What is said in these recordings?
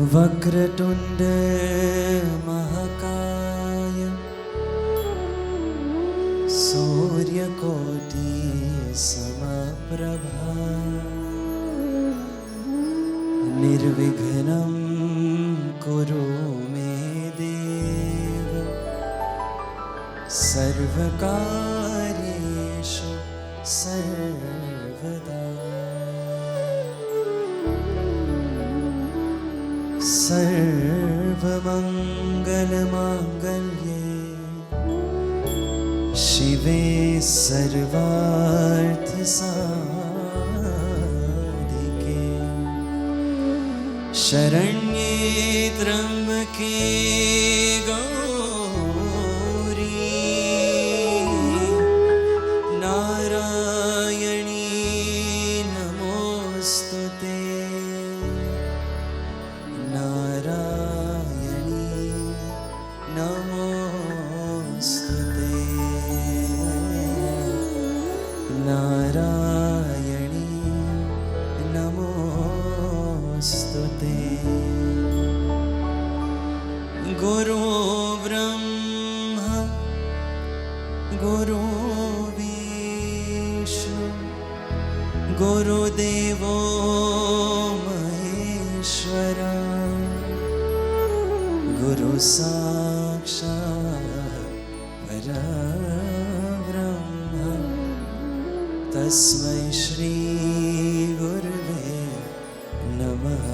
वक्रतुंड महाकाय सूर्यकोटि समप्रभा निर्विघ्नं कुरु मे देव सर्वकार्येषु सर्वदा सर्वमंगलमांगल्ये शिवे सर्वार्थसाधिके शरण्ये त्र्यंबके गौरी नारायणी नमोस्तुते नारायणी नमोस्तुते नारायणी नमोस्तुते गुरु ब्रह्मा गुरु विष्णु गुरुदेवो महेश्वरा गुरु साक्षात् परब्रह्म तस्मै श्री गुरुवे नमः।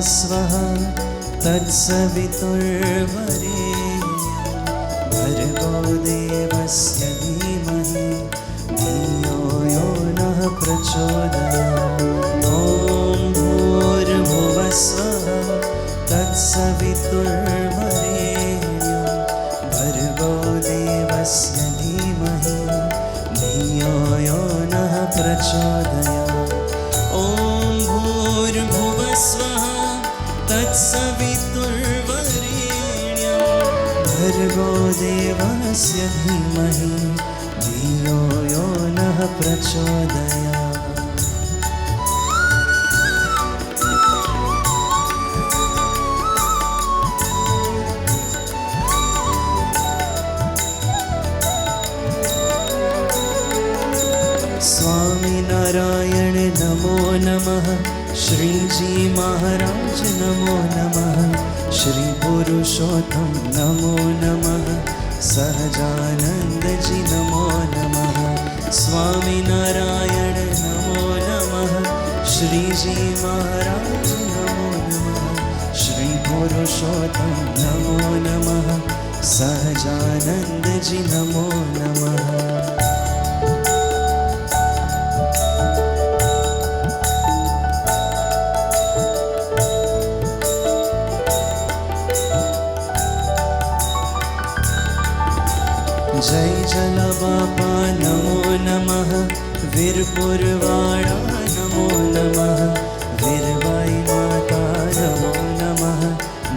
स्वः तत्सवितुर्वरेण्यं भर्गो देवस्य धीमहि धियो यो नः प्रचोदयात्। ॐ भूर्भुवः स्वः तत्सवितुर्वरेण्यं भर्गो देवस्य धीमहि धियो यो नः प्रचोदयात्। ॐ भूर्भुवः स्वः तत्सवितुर्वरेण्यं भर्गो देवस्य धीमहि धियो यो नः प्रचोदयात्। स्वामीनारायण नमो नमः श्रीजी महाराज नमो नमः श्री पुरुषोत्तम नमो नमः सहजानंद जी नमो नमः स्वामीनारायण नमो नमः श्रीजी महाराज नमो नमः श्री पुरुषोत्तम नमो नमः सहजानंद जी नमो नमः। जय जलबापा नमो नमः वीरपुरवाड़ा नमो नमः वीरबाई माता नमो नमः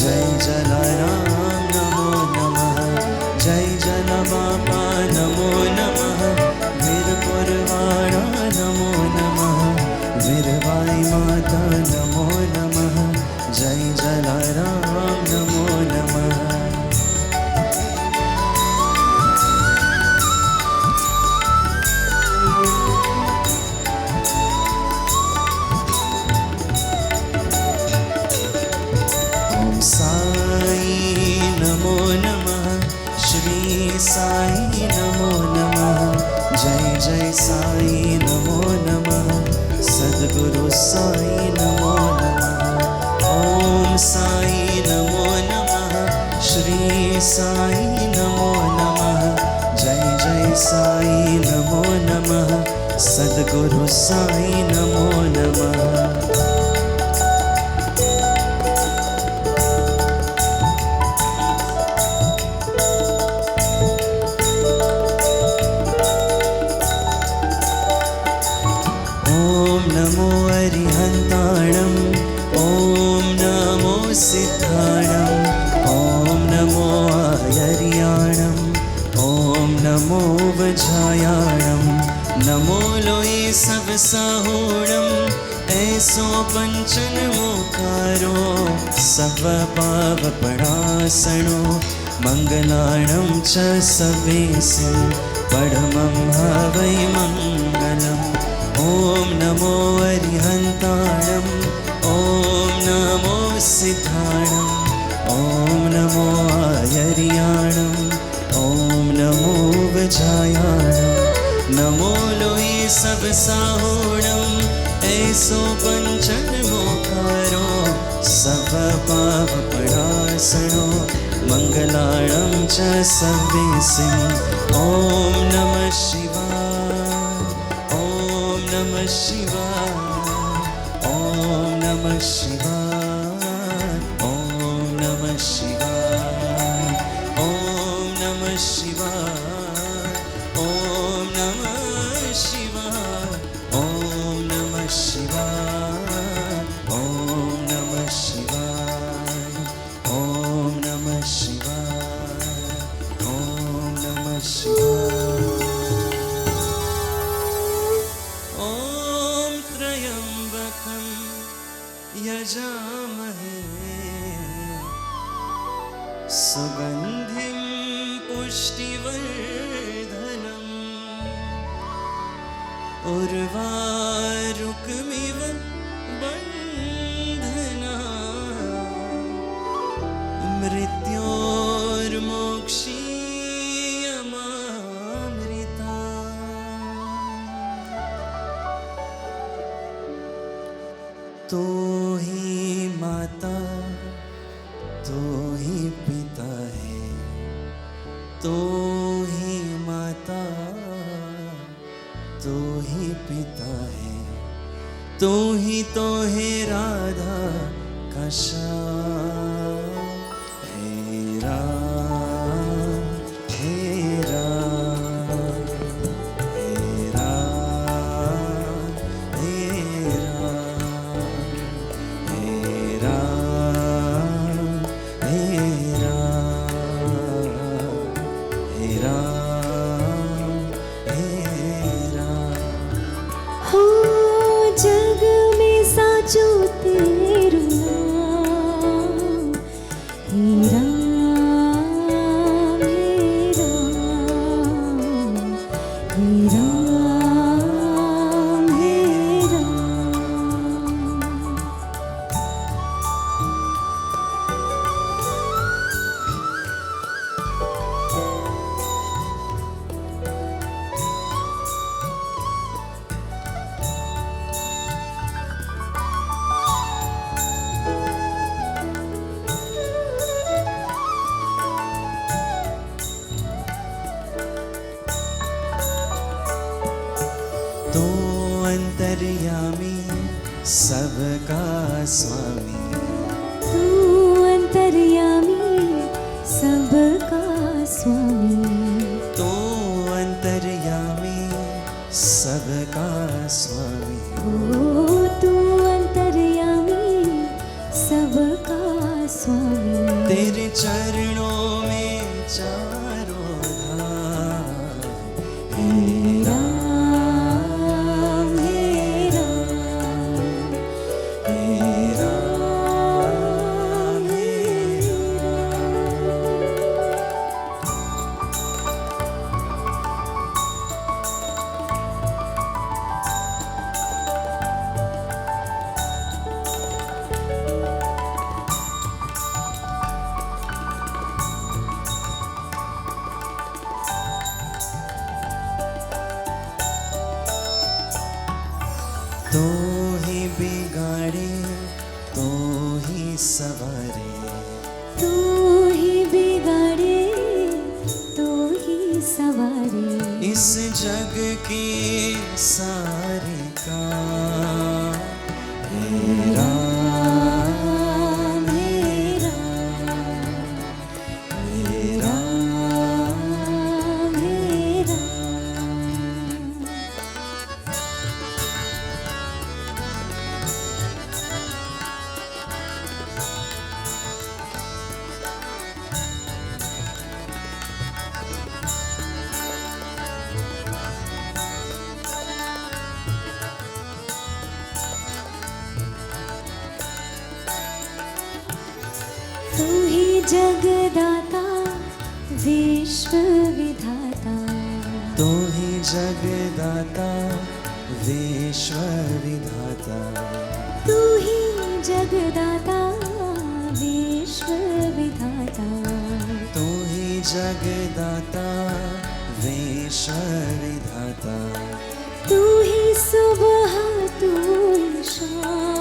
जय जलाराम नमो नमः जय जलबापा नमो नमः वीरपुरवाड़ा नमो नमः वीरबाई माता नमो नमः जय जलाराम नमो नमः। साई नमो नमः जय जय साई नमो नमः सद्गुरु साई नमो नमः ओम साई नमो नमः श्री साई नमो नमः जय जय साई नमो नमः सद्गुरु साई नमो नमः। 155 कारो सर्वपावपणासनो मङ्गलाणं च सवेसिं परमं हवै मङ्गलम् ॐ नमो अरिहन्ताणम् ॐ नमो सिद्धाणम् ॐ नमो आयर्याणम् ॐ नमो वजायाणम् नमो लोई सब साहोणम् ऐसो पंचनमो कारो सब पापपणासनो मङ्गलाणं च सवेसिं ॐ नमः शिवाय ॐ नमः शिवाय ॐ नमः शिवाय ॐ नमः शिवाय ॐ नमः शिवाय ॐ नमः शिवाय ॐ नमः शिवाय ॐ नमः शिवाय ॐ नमः शिवाय ॐ नमः शिवाय ॐ त्र्यम्बकं यजामहे सुगन्धिं पुष्टिवर्धनम् उर्वारुकमिव बन्धना मृत्योर्मोक्षीयमामृता तो ही माता तो ही पिता है तो ही माता तो ही पिता है तो ही तो है राधा का श्याम हे राम हे राम हे राम हे राम हे राम हे राम हे राम हे राम हो जग में साचो तेरू नाम हे राम हे राम हे राम हे राम। तो अंतर्यामी सबका स्वामी तू अंतर्यामी सबका स्वामी तो अंतर्यामी सबका स्वामी ओ तू अंतर्यामी सबका स्वामी तेरे चरणों में चारों धाम हे राम हे राम हे राम हे तो ही बिगाड़े तो ही सवारे तू ही बिगाड़े तो ही सवारे इस जग के सारे काम हे राम हे राम हे राम हे राम। जगदाता विश्व विधाता तू ही जगदाता विश्व विधाता तू ही जगदाता विश्व विधाता तू ही जगदाता विश्व विधाता तू ही सुबह तू ही शाम